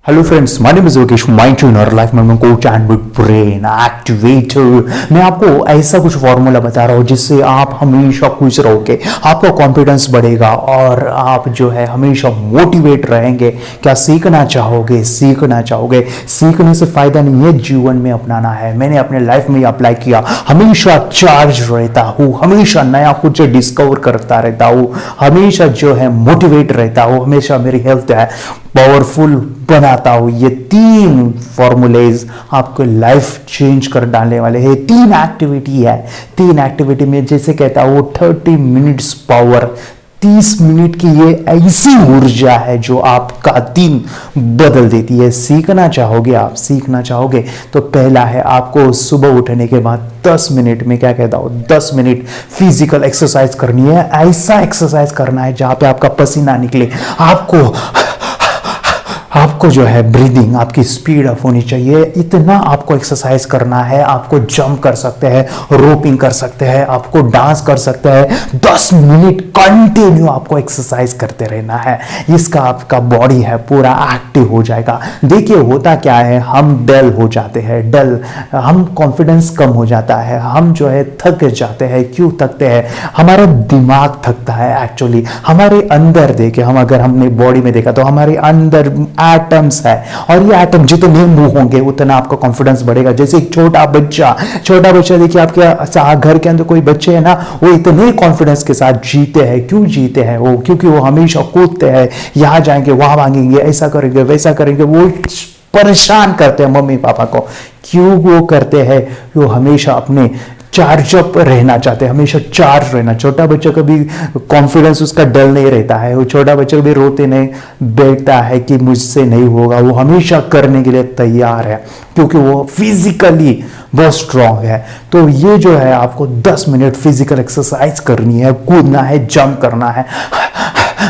Hello friends, my name is Yogesh, mind trainer, life में coach and with brain activator. मैं आपको ऐसा कुछ फॉर्मूला बता रहा हूँ जिससे आप हमेशा खुश रहोगे, आपका कॉन्फिडेंस बढ़ेगा और आप जो है हमेशा मोटिवेट रहेंगे। क्या सीखना चाहोगे? सीखने से फायदा नहीं है, जीवन में अपनाना है। मैंने अपने लाइफ में अप्लाई किया, हमेशा चार्ज रहता हूँ, हमेशा नया कुछ डिस्कवर करता रहता हूँ, हमेशा जो है मोटिवेट रहता हूँ, हमेशा मेरी हेल्थ है पावरफुल बनाता हूं। ये तीन फॉर्मूलेज आपको लाइफ चेंज कर डालने वाले हैं। तीन एक्टिविटी है, तीन एक्टिविटी में जैसे कहता हूं 30 मिनट्स पावर, 30 मिनट की ये ऐसी ऊर्जा है जो आपका दिन बदल देती है। सीखना चाहोगे तो पहला है आपको सुबह उठने के बाद 10 मिनट में, क्या कहता हूं 10 मिनट फिजिकल एक्सरसाइज करनी है। ऐसा एक्सरसाइज करना है जहां पे आपका पसीना निकले, आपको जो है ब्रीदिंग, आपकी स्पीड अप होनी चाहिए। इतना आपको एक्सरसाइज करना है। आपको जंप कर सकते हैं, रोपिंग कर सकते हैं, आपको डांस कर सकते हैं। 10 मिनट कंटिन्यू आपको एक्सरसाइज करते रहना है। इसका आपका बॉडी है पूरा एक्टिव हो जाएगा। देखिए होता क्या है, हम डल हो जाते हैं, हम कॉन्फिडेंस कम हो जाता है, हम जो है थक जाते हैं। क्यों थकते हैं? हमारा दिमाग थकता है। एक्चुअली हमारे अंदर देखे, अगर हमने बॉडी में देखा तो हमारे अंदर एटम्स है, और ये एटम जितने मूव होंगे उतना आपका कॉन्फिडेंस बढ़ेगा। जैसे एक छोटा बच्चा देखिए, आपके घर के अंदर कोई बच्चे हैं ना, वो इतने कॉन्फिडेंस के साथ जीते हैं। क्यों जीते हैं वो? क्योंकि वो हमेशा कूदते हैं, यहां जाएंगे वहां भागेंगे, ऐसा करेंगे वैसा करेंगे। वो परेशान करते हैं मम्मी पापा को। क्यों वो करते हैं? वो हमेशा अपने चार्ज अप रहना चाहते हैं, हमेशा चार्ज रहना। छोटा बच्चा कभी कॉन्फिडेंस उसका डल नहीं रहता है। वो छोटा बच्चा कभी रोते नहीं बैठता है कि मुझसे नहीं होगा। वो हमेशा करने के लिए तैयार है क्योंकि वो फिजिकली बहुत स्ट्रांग है। तो ये जो है आपको 10 मिनट फिजिकल एक्सरसाइज करनी है, कूदना है, जंप करना है,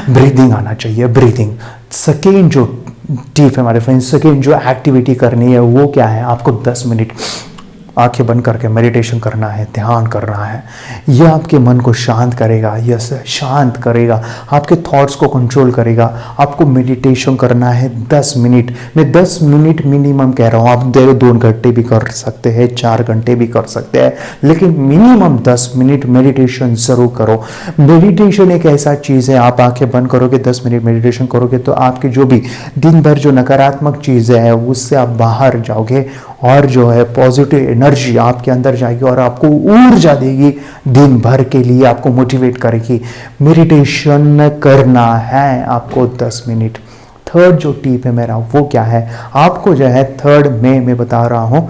ब्रीदिंग आना चाहिए, ब्रीदिंग। सेकेंड जो टिप है हमारे फ्रेंड्स, सेकेंड जो एक्टिविटी करनी है वो क्या है? आपको 10 मिनट आंखें बंद करके मेडिटेशन करना है, ध्यान करना है। यह आपके मन को शांत करेगा, यस शांत करेगा, आपके थॉट्स को कंट्रोल करेगा। आपको मेडिटेशन करना है 10 मिनट। मैं 10 मिनट मिनिमम कह रहा हूँ, आप 2 घंटे भी कर सकते हैं, 4 घंटे भी कर सकते हैं, लेकिन मिनिमम 10 मिनट मेडिटेशन जरूर करो। मेडिटेशन एक ऐसा चीज़ है, आप आंखें बंद करोगे, 10 मिनट मेडिटेशन करोगे तो आपकी जो भी दिन भर जो नकारात्मक चीज़ें हैं उससे आप बाहर जाओगे और जो है पॉजिटिव एनर्जी आपके अंदर जाएगी और आपको ऊर्जा देगी दिन भर के लिए, आपको मोटिवेट करेगी। मेडिटेशन करना है आपको 10 मिनट। थर्ड जो टिप है मेरा वो क्या है? आपको जो है थर्ड में मैं बता रहा हूँ,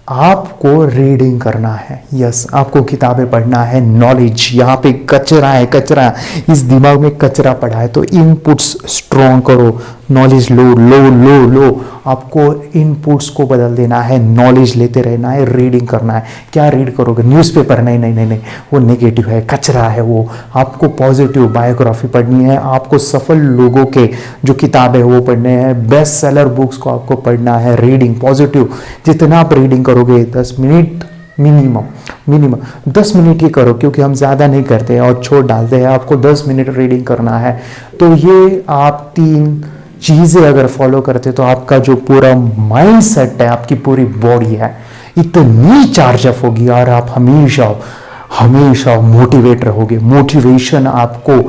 आपको रीडिंग करना है। यस, आपको किताबें पढ़ना है। नॉलेज, यहाँ पे कचरा है, कचरा इस दिमाग में कचरा पड़ा है, तो इनपुट्स स्ट्रॉन्ग करो, नॉलेज लो लो लो लो। आपको इनपुट्स को बदल देना है, नॉलेज लेते रहना है, रीडिंग करना है। क्या रीड करोगे? न्यूज़पेपर? नहीं नहीं नहीं नहीं, वो नेगेटिव है, कचरा है वो। आपको पॉजिटिव बायोग्राफी पढ़नी है, आपको सफल लोगों के जो किताबें वो पढ़ने हैं, बेस्ट सेलर बुक्स को आपको पढ़ना है। रीडिंग पॉजिटिव, जितना आप रीडिंग करोगे 10 मिनट मिनिमम 10 मिनट ही करो, क्योंकि हम ज़्यादा नहीं करते हैं और छोड़ डालते हैं। आपको 10 मिनट रीडिंग करना है। तो ये आप 3 चीज़ें अगर फॉलो करते तो आपका जो पूरा माइंड सेट है, आपकी पूरी बॉडी है, इतनी चार्जअप होगी और आप हमेशा मोटिवेट रहोगे। मोटिवेशन आपको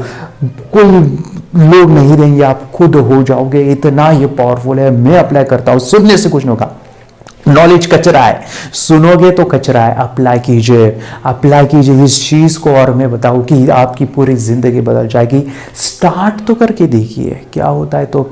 कोई लोग नहीं देंगे, आप खुद हो जाओगे। इतना ये पावरफुल है। मैं अप्लाई करता हूं, सुनने से कुछ नहीं होगा। नॉलेज कचरा है, सुनोगे तो कचरा है। अप्लाई कीजिए इस चीज को, और मैं बताऊं कि आपकी पूरी जिंदगी बदल जाएगी। स्टार्ट तो करके देखिए, क्या होता है तो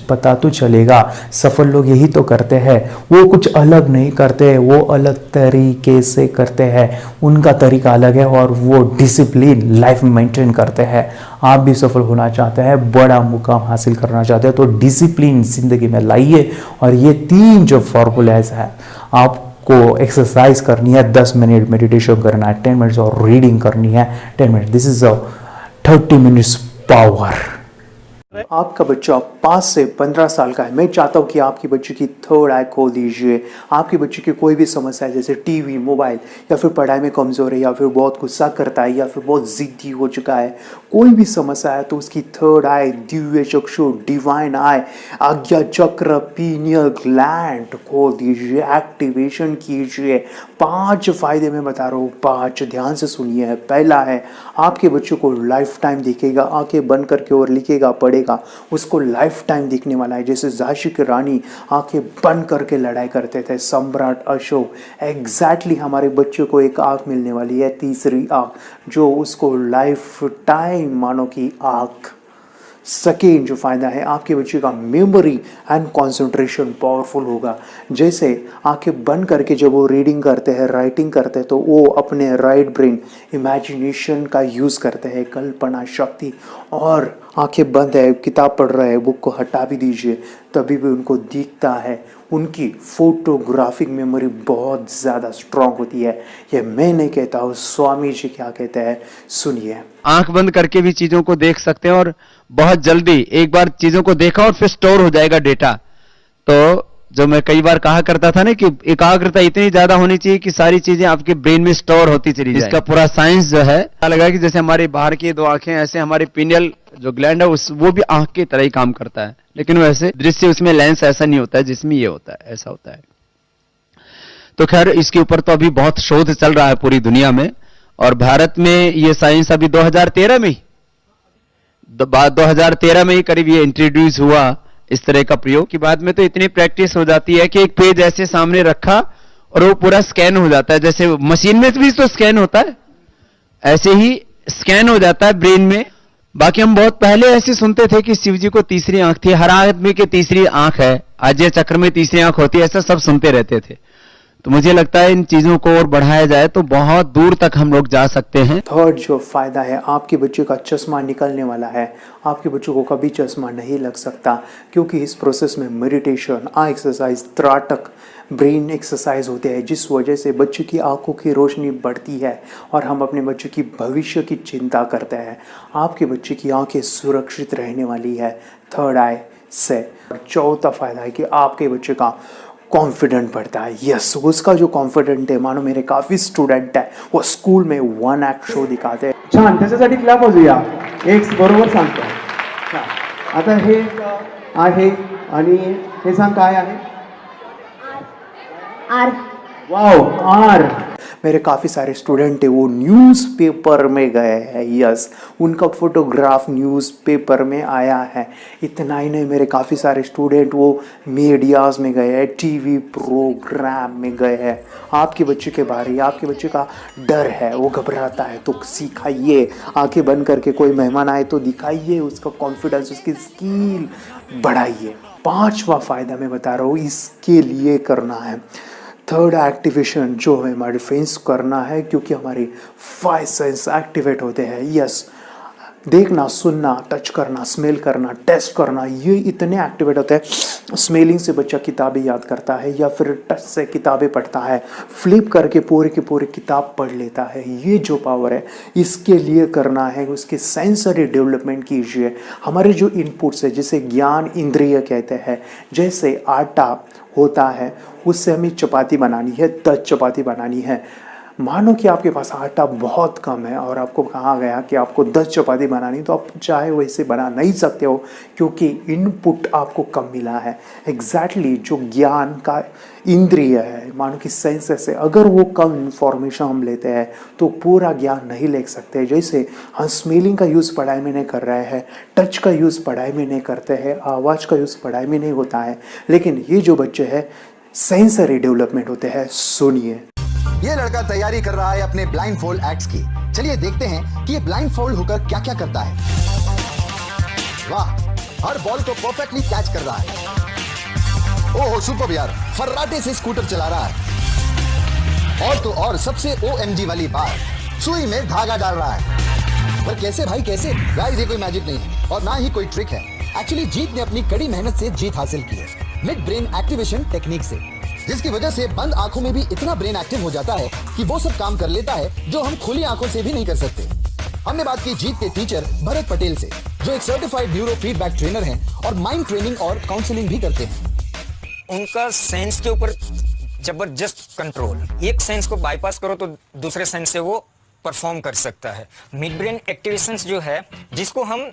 पता तो चलेगा। सफल लोग यही तो करते हैं, वो कुछ अलग नहीं करते, वो अलग तरीके से करते हैं, उनका तरीका अलग है और वो डिसिप्लिन लाइफ में मेंटेन करते हैं। आप भी सफल होना चाहते हैं, बड़ा मुकाम हासिल करना चाहते हैं, तो डिसिप्लिन जिंदगी में लाइए। और ये 3 जो फॉर्मूलाज है, आपको एक्सरसाइज करनी है, 10 मिनट मेडिटेशन करना है, 10 मिनट्स और रीडिंग करनी है 10 minute. This is 30 minutes power. आपका बच्चा 5 से 15 साल का है, मैं चाहता हूँ कि आपकी बच्चे की थर्ड आई खोल दीजिए। आपके बच्चे की कोई भी समस्या है, जैसे टीवी, मोबाइल, या फिर पढ़ाई में कमज़ोर है, या फिर बहुत गुस्सा करता है, या फिर बहुत ज़िद्दी हो चुका है, कोई भी समस्या है तो उसकी थर्ड आई, दिव्य चक्षु, डिवाइन आई, आज्ञा चक्र, पीनियल ग्लैंड खोल दीजिए, एक्टिवेशन कीजिए। 5 फायदे मैं बता रहा हूँ, 5, ध्यान से सुनिए। पहला है, आपके बच्चों को लाइफ टाइम दिखेगा, आंखें बंद करके और लिखेगा पढ़ेगा, उसको लाइफ टाइम दिखने वाला है। जैसे झांसी की रानी आंखें बंद करके लड़ाई करते थे, सम्राट अशोक, एग्जैक्टली हमारे बच्चों को एक आंख मिलने वाली है, तीसरी आंख, जो उसको लाइफ टाइम मानो की आंख। सेकेंड जो फायदा है, आपके बच्चे का मेमोरी एंड कंसंट्रेशन पावरफुल होगा। जैसे आंखें बंद करके जब वो रीडिंग करते हैं, राइटिंग करते हैं, तो वो अपने राइट ब्रेन इमेजिनेशन का यूज़ करते हैं, कल्पना शक्ति। और आंखें बंद है, किताब पढ़ रहे हैं, बुक को हटा भी दीजिए, तभी भी उनको दिखता है। उनकी फोटोग्राफिक मेमोरी बहुत ज़्यादा स्ट्रांग होती है। ये मैं नहीं कहता हूँ, स्वामी जी क्या कहते हैं, सुनिए। आंख बंद करके भी चीजों को देख सकते हैं और बहुत जल्दी एक बार चीजों को देखा और फिर स्टोर हो जाएगा डेटा। तो जो मैं कई बार कहा करता था ना कि एकाग्रता इतनी ज्यादा होनी चाहिए कि सारी चीजें आपके ब्रेन में स्टोर होती चली जाए। इसका पूरा साइंस जो है लगा कि जैसे हमारी बाहर की 2 आंखें, ऐसे हमारे पिनियल जो ग्लैंड है वो भी आंख की तरह ही काम करता है, लेकिन वैसे दृश्य उसमें लेंस ऐसा नहीं होता है जिसमें ये होता है, ऐसा होता है। तो खैर इसके ऊपर तो अभी बहुत शोध चल रहा है पूरी दुनिया में, और भारत में ये साइंस अभी 2013 में ही 2013 में ही करीब ये इंट्रोड्यूस हुआ इस तरह का प्रयोग। की बाद में तो इतनी प्रैक्टिस हो जाती है कि एक पेज ऐसे सामने रखा और वो पूरा स्कैन हो जाता है, जैसे मशीन में भी तो स्कैन होता है, ऐसे ही स्कैन हो जाता है ब्रेन में। बाकी हम बहुत पहले ऐसे सुनते थे कि शिव जी को तीसरी आंख थी, हर आदमी की तीसरी आंख है, आज्य चक्र में तीसरी आंख होती है, ऐसा सब सुनते रहते थे। तो मुझे लगता है इन चीजों को और बढ़ाया जाए तो बहुत दूर तक हम लोग जा सकते हैं। थर्ड जो फायदा है, आपके बच्चे का चश्मा निकलने वाला है। आपके बच्चों को कभी चश्मा नहीं लग सकता, क्योंकि इस प्रोसेस में मेडिटेशन, आई एक्सरसाइज, त्राटक, ब्रेन एक्सरसाइज होते हैं, जिस वजह से बच्चे की आंखों की रोशनी बढ़ती है और हम अपने बच्चे की भविष्य की चिंता करते हैं। आपके बच्चे की आंखें सुरक्षित रहने वाली है थर्ड आई से। और चौथा फायदा है कि आपके बच्चे का कॉन्फिडेंट बढ़ता है। यस, उसका जो कॉन्फिडेंट है, मानो मेरे काफ़ी स्टुडंट है, वो स्कूल में 1 ॲक्ट शो दिखाते हैं। छान, त्याच्यासाठी क्लॅप वाजूया, एक बरोबर सांगतो। आता हे आहे आणि हे सांग काय आहे? आर। Wow, R. मेरे काफ़ी सारे स्टूडेंट है, वो न्यूज़पेपर में गए हैं। यस, उनका फोटोग्राफ न्यूज़पेपर में आया है। इतना ही नहीं, मेरे काफ़ी सारे स्टूडेंट वो मीडियाज़ में गए हैं, टीवी प्रोग्राम में गए हैं। आपके बच्चे के बारे, आपके बच्चे का डर है, वो घबराता है, तो सिखाइए। आंखें बंद करके कोई मेहमान आए तो दिखाइए उसका कॉन्फिडेंस, उसकी स्किल बढ़ाइए। 5वां फायदा मैं बता रहा हूँ, इसके लिए करना है थर्ड एक्टिवेशन, जो है हमारे डिफेंस करना है, क्योंकि हमारे 5 सेंस एक्टिवेट होते हैं। यस, देखना, सुनना, टच करना, स्मेल करना, टेस्ट करना, ये इतने एक्टिवेट होते हैं। स्मेलिंग से बच्चा किताबें याद करता है, या फिर टच से किताबें पढ़ता है, फ्लिप करके पूरे के पूरे किताब पढ़ लेता है। ये जो पावर है, इसके लिए करना है, उसके सेंसरी डेवलपमेंट कीजिए। हमारे जो इनपुट्स है, जिसे ज्ञान इंद्रिय कहते हैं, जैसे आटा होता है, उससे हमें चपाती बनानी है, 10 चपाती बनानी है। मानो कि आपके पास आटा बहुत कम है और आपको कहा गया कि आपको 10 चपाती बनानी, तो आप चाहे वैसे बना नहीं सकते हो, क्योंकि इनपुट आपको कम मिला है। एग्जैक्टली जो ज्ञान का इंद्रिय है, मानो कि सेंसेस है, अगर वो कम इंफॉर्मेशन हम लेते हैं तो पूरा ज्ञान नहीं ले सकते। जैसे हम स्मेलिंग का यूज़ पढ़ाई में नहीं कर रहे हैं, टच का यूज़ पढ़ाई में नहीं करते हैं, आवाज़ का यूज़ पढ़ाई में नहीं होता है, लेकिन ये जो बच्चे हैं सेंसरी डेवलपमेंट होते हैं। सुनिए। ये लड़का तैयारी कर रहा है अपने ब्लाइंड फोल्ड एक्ट्स की। चलिए देखते हैं कि ये ब्लाइंड फोल्ड होकर क्या क्या करता है। वाह, हर बॉल को परफेक्टली कैच कर रहा है। ओह सुपर यार, फर्राटे से स्कूटर चला रहा है। और तो और सबसे OMG वाली बात, सुई में धागा डाल रहा है। पर कैसे भाई, कैसे? गाइस, ये कोई मैजिक नहीं है और ना ही कोई ट्रिक है। एक्चुअली जीत ने अपनी कड़ी मेहनत से जीत हासिल की है, मिड ब्रेन एक्टिवेशन टेक्निक से, जिसकी वजह से बंद आंखों में भी इतना ब्रेन एक्टिव हो जाता है कि वो सब काम कर लेता है जो हम खुली आंखों से भी नहीं कर सकते। हमने बात की जीत के टीचर भरत पटेल से, जो एक सर्टिफाइड न्यूरो फीडबैक ट्रेनर हैं और माइंड ट्रेनिंग और काउंसलिंग भी करते हैं। उनका सेंस के ऊपर जबरदस्त कंट्रोल, एक सेंस को बाईपास करो तो दूसरे सेंस से वो परफॉर्म कर सकता है। मिड ब्रेन एक्टिवेशंस जो है, जिसको हम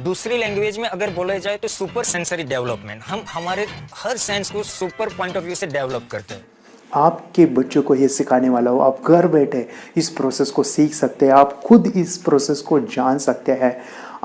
दूसरी लैंग्वेज में अगर बोला जाए तो सुपर सेंसरी डेवलपमेंट, हम हमारे हर सेंस को सुपर पॉइंट ऑफ व्यू से डेवलप करते हैं। आपके बच्चों को ये सिखाने वाला हो, आप घर बैठे इस प्रोसेस को सीख सकते हैं, आप खुद इस प्रोसेस को जान सकते हैं।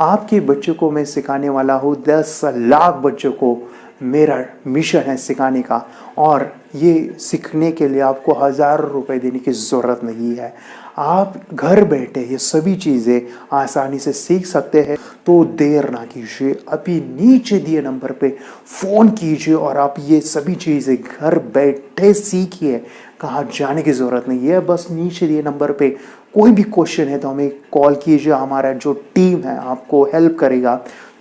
आपके बच्चों को मैं सिखाने वाला हूँ, 10 लाख बच्चों को मेरा मिशन है सिखाने का, और ये सीखने के लिए आपको हज़ारों रुपए देने की ज़रूरत नहीं है। आप घर बैठे ये सभी चीज़ें आसानी से सीख सकते हैं। तो देर ना कीजिए, अभी नीचे दिए नंबर पे फ़ोन कीजिए और आप ये सभी चीज़ें घर बैठे सीखिए। कहाँ जाने की ज़रूरत नहीं है, बस नीचे दिए नंबर पे कोई भी क्वेश्चन है तो हमें कॉल कीजिए, हमारा जो टीम है आपको हेल्प करेगा।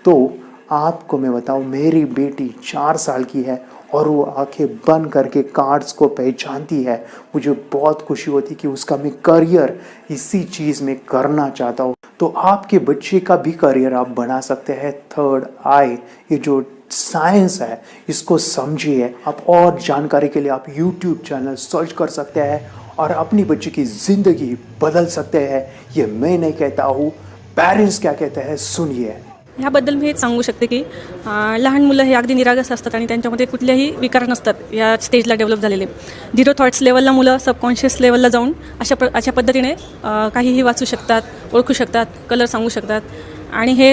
तो आपको मैं बताऊं, मेरी बेटी 4 साल की है और वो आंखें बंद करके कार्ड्स को पहचानती है। मुझे बहुत खुशी होती कि उसका मैं करियर इसी चीज़ में करना चाहता हूँ। तो आपके बच्चे का भी करियर आप बना सकते हैं। थर्ड आई, ये जो साइंस है इसको समझिए। आप और जानकारी के लिए आप यूट्यूब चैनल सर्च कर सकते हैं और अपनी बच्चे की ज़िंदगी बदल सकते हैं। ये मैं नहीं कहता हूँ, पेरेंट्स क्या कहते हैं सुनिए। ह्याबद्दल मी हेच सांगू शकते की लहान मुलं हे अगदी निरागस असतात आणि त्यांच्यामध्ये कुठल्याही विकार नसतात या स्टेजला डेव्हलप झालेले। 0 थॉट्स लेवलला मुलं सबकॉन्शियस लेवलला जाऊन अशा पद्धतीने काहीही वाचू शकतात, ओळखू शकतात, कलर सांगू शकतात आणि हे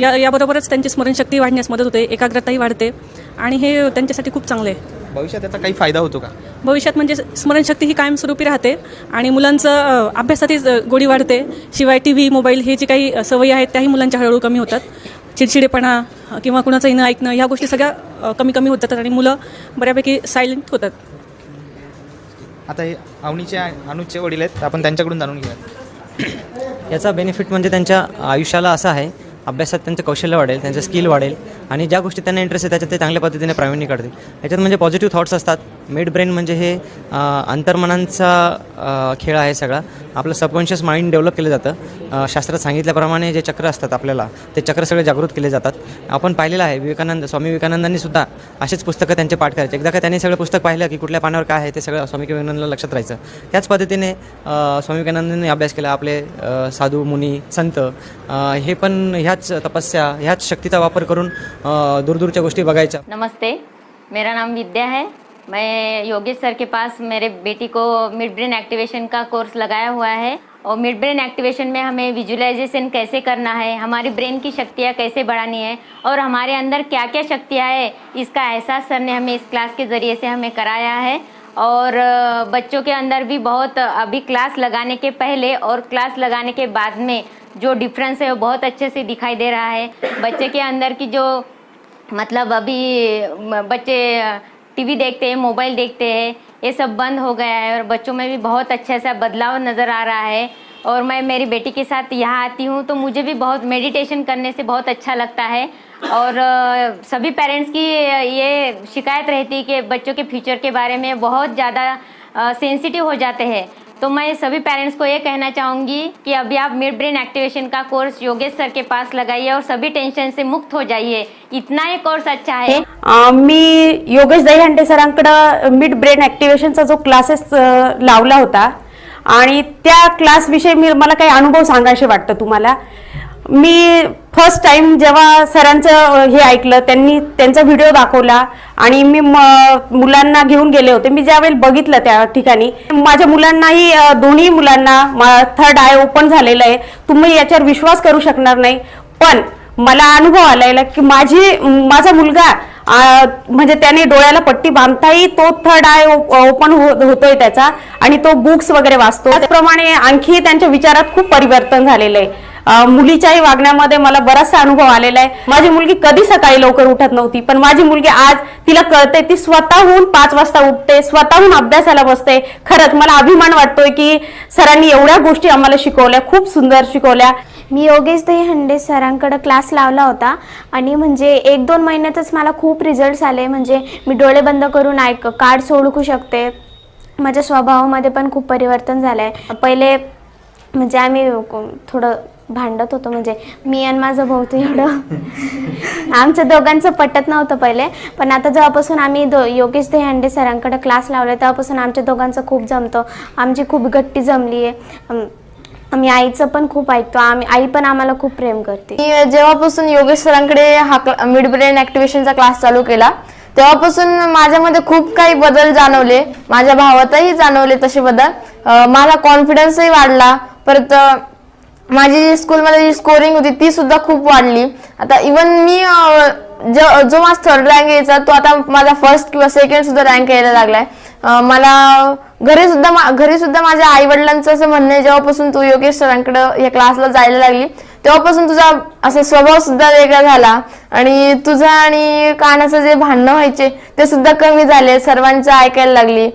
याबरोबरच त्यांची स्मरणशक्ती वाढण्यास मदत होते, एकाग्रताही वाढते आणि हे त्यांच्यासाठी खूप चांगले आहे। भविष्यात त्याचा काही फायदा होतो का? भविष्यात म्हणजे स्मरणशक्ती ही कायमस्वरूपी राहते आणि मुलांचं अभ्यासातही गोडी वाढते। शिवाय TV, मोबाईल हे जे काही सवयी आहेत त्याही मुलांच्या हळूहळू कमी होतात। चिडचिडेपणा किंवा कुणाचंही न ऐकणं ह्या गोष्टी सगळ्या कमी होत जातात आणि मुलं बऱ्यापैकी सायलेंट होतात। आता हे अनुजचे वडील आहेत, आपण त्यांच्याकडून जाणून घेऊया। याचा बेनिफिट म्हणजे त्यांच्या आयुष्याला असा आहे, अभ्यासात त्यांचं कौशल्य वाढेल, त्यांचं स्किल वाढेल आणि ज्या गोष्टी त्यांना इंटरेस्ट आहे त्याच्यात ते चांगल्या पद्धतीने प्रावीण्य काढतील। याच्यात म्हणजे पॉझिटिव्ह थॉट्स असतात। मिड ब्रेन म्हणजे हे अंतर्मनांचा खेळ आहे सगळा। आपलं सबकॉन्शियस माइंड डेव्हलप केलं जातं। शास्त्रात सांगितल्याप्रमाणे जे चक्र असतात आपल्याला, ते चक्र सगळे जागृत केले जातात। आपण पाहिलेलं आहे, स्वामी विवेकानंदांनी सुद्धा असेच पुस्तकं त्यांचे पाठ करायचे। एकदा का त्यांनी सगळं पुस्तक पाहिलं की कुठल्या पानावर काय आहे ते सगळं स्वामी विवेकानंदांना लक्षात राहायचं। त्याच पद्धतीने स्वामी विवेकानंदांनी अभ्यास केला। आपले साधू मुनी संत हे पण ह्याच तपस्या, ह्याच शक्तीचा वापर करून दूरदूरच्या गोष्टी बघायच्या। नमस्ते, मेरा नाम विद्या है। मैं योगेश सर के पास मेरे बेटी को मिड ब्रेन एक्टिवेशन का कोर्स लगाया हुआ है और मिड ब्रेन एक्टिवेशन में हमें विजुअलाइजेशन कैसे करना है, हमारी ब्रेन की शक्तियाँ कैसे बढ़ानी है और हमारे अंदर क्या क्या शक्तियाँ है, इसका एहसास सर ने हमें इस क्लास के ज़रिए से हमें कराया है। और बच्चों के अंदर भी बहुत अभी क्लास लगाने के पहले और क्लास लगाने के बाद में जो डिफरेंस है वो बहुत अच्छे से दिखाई दे रहा है। बच्चे के अंदर की जो मतलब अभी बच्चे TV देखते हैं, मोबाइल देखते हैं, ये सब बंद हो गया है और बच्चों में भी बहुत अच्छा सा बदलाव नज़र आ रहा है। और मैं मेरी बेटी के साथ यहाँ आती हूँ तो मुझे भी बहुत मेडिटेशन करने से बहुत अच्छा लगता है। और सभी पेरेंट्स की ये शिकायत रहती है कि बच्चों के फ्यूचर के बारे में बहुत ज़्यादा सेंसिटिव हो जाते हैं। तो मैं सभी पेरेंट्स को ये कहना चाहूँगी कि अभी आप मिड ब्रेन एक्टिवेशन का कोर्स योगेश सर के पास लगाइए और सभी टेंशन से मुक्त हो जाइए। इतना ही कोर्स अच्छा है। मी योगेश दहीहंडे सरांकडे मिड ब्रेन ॲक्टिवेशनचा जो क्लासेस लावला होता आणि त्या क्लासविषयी मला काही अनुभव सांगायचे वाटतं तुम्हाला। मी फर्स्ट टाइम जेव्हा सरांचं हे ऐकलं, त्यांचा व्हिडिओ दाखवला आणि मी मुलांना घेऊन गेले होते। मी ज्यावेळेला बघितलं त्या ठिकाणी माझ्या मुलांनाही, दोन्ही मुलांना थर्ड आय ओपन झालेलं आहे। तुम्ही याच्यावर विश्वास करू शकणार नाही, पण मला अनुभव आलेला की माझा मुलगा म्हणजे त्याने डोळ्याला पट्टी बांधताही तो थर्ड आय ओपन होतोय त्याचा आणि तो बुक्स वगैरे वाचतो। त्याचप्रमाणे आणखी त्यांच्या विचारात खूप परिवर्तन झालेलं आहे। मुलीच्याही वागण्यामध्ये मला बराचसा अनुभव आलेला आहे। माझी मुलगी कधी सकाळी लवकर उठत नव्हती, पण माझी मुलगी आज तिला कळते, ती स्वतःहून 5 वाजता उठते, स्वतःहून अभ्यासाला बसते। खरंच मला अभिमान वाटतोय की सरांनी एवढ्या गोष्टी आम्हाला शिकवल्या, खूप सुंदर शिकवल्या। मी योगेश दहीहंडे सरांकडे क्लास लावला होता आणि म्हणजे 1-2 महिन्यातच मला खूप रिझल्ट्स आले। म्हणजे मी डोळे बंद करून कार्ड्स ओळखू शकते। माझ्या स्वभावामध्ये पण खूप परिवर्तन झालं आहे। पहिले म्हणजे आम्ही थोडं भांडत होतो, म्हणजे मी आणि माझा भाऊ तर एवढं आमच्या दोघांचं पटत नव्हतं पहिले, पण आता जेव्हापासून आम्ही योगेश दहीहंडे सरांकडे क्लास लावला तेव्हापासून आमच्या दोघांचं खूप जमतं। आमची खूप गट्टी जमली आहे। आम्ही आईचं पण खूप ऐकतो. आई पण आम्हाला खूप प्रेम करते. मी जेव्हापासून योगेश सरांकडे हा मिड ब्रेन ॲक्टिव्हेशनचा क्लास चालू केला तेव्हापासून माझ्यामध्ये खूप काही बदल जाणवले. माझ्या भावातही जाणवले तसे बदल. माझा कॉन्फिडन्सही वाढला. परत माझी स्कूलमध्ये जी स्कोरिंग होती ती सुद्धा खूप वाढली. आता इवन मी जो माझा थर्ड रँक यायचा तो आता माझा फर्स्ट किंवा सेकंड सुद्धा रँक यायला लागलाय. मला घरी सुद्धा माझ्या आई वडिलांचं असं म्हणणं आहे, जेव्हापासून तू योगेश सरांकडे या क्लासला जायला लागली तेव्हापासून तुझा असा स्वभाव सुद्धा वेगळा झाला आणि तुझा आणि कानाचं जे भांडणं व्हायचे ते सुद्धा कमी झाले. सर्वांचं ऐकायला लागली.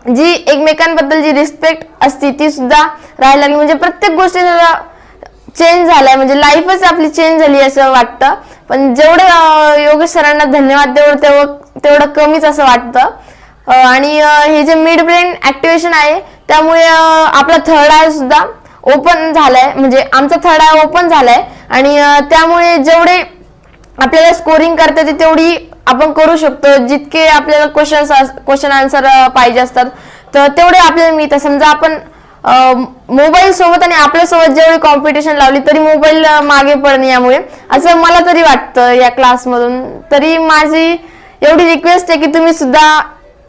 जी एकमेकांबद्दल जी रिस्पेक्ट असती ती सुद्धा राहायला लागली. म्हणजे प्रत्येक गोष्टी चेंज झालाय. म्हणजे लाईफच आपली चेंज झाली असं वाटतं. पण जेवढं योगेश सरांना धन्यवाद तेवढं कमीच असं वाटतं. आणि हे जे मिड ब्रेन ॲक्टिव्हेशन आहे त्यामुळे आपला थर्ड आय सुद्धा ओपन झालाय. म्हणजे आमचा थर्ड आय ओपन झालाय आणि त्यामुळे जेवढे आपल्याला स्कोरिंग करता येते तेवढी आपण करू शकतो. जितके आपल्याला क्वेश्चन आन्सर पाहिजे असतात तर तेवढे आपल्याला मिळतात. समजा आपण मोबाईल सोबत आणि आपल्यासोबत जेवढी कॉम्पिटिशन लावली तरी मोबाईल मागे पडणे यामुळे असं मला तरी वाटतं या क्लासमधून. तरी माझी एवढी रिक्वेस्ट आहे की तुम्ही सुद्धा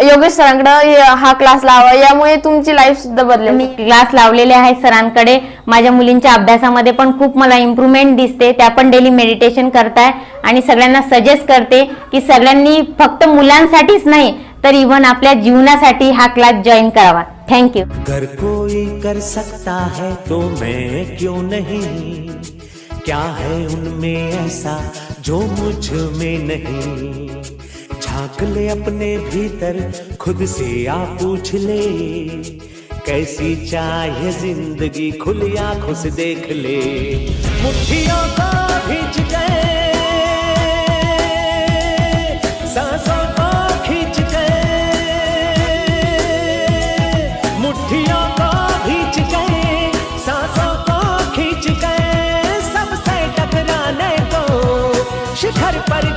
योगेश सरांकडे हा क्लास लावा. यामुळे तुमची लाईफ सुद्धा बदलेल. मी क्लास लावलेले आहे सरांकडे. माझ्या मुलींच्या अभ्यासामध्ये पण खूप मला इम्प्रूव्हमेंट दिसते. त्या पण डेली मेडिटेशन करताय आणि सगळ्यांना सजेस्ट करते की सगळ्यांनी फक्त मुलांसाठीच नाही तर इव्हन आपल्या जीवनासाठी हा क्लास जॉईन करावा. थँक्यू. अगर कोई कर सकता है तो मैं क्यों नहीं, क्या है उनमें ऐसा जो मुझ में नहीं, झांक ले अपने भीतर खुद से आ पूछ ले, कैसी चाहिए जिंदगी खुली आंखों से देख ले, मुट्ठियों को भींच गए सांसों को खींच गए, मुट्ठियों को भींच गए सांसों को खींच गए, सबसे टकराने को शिखर पर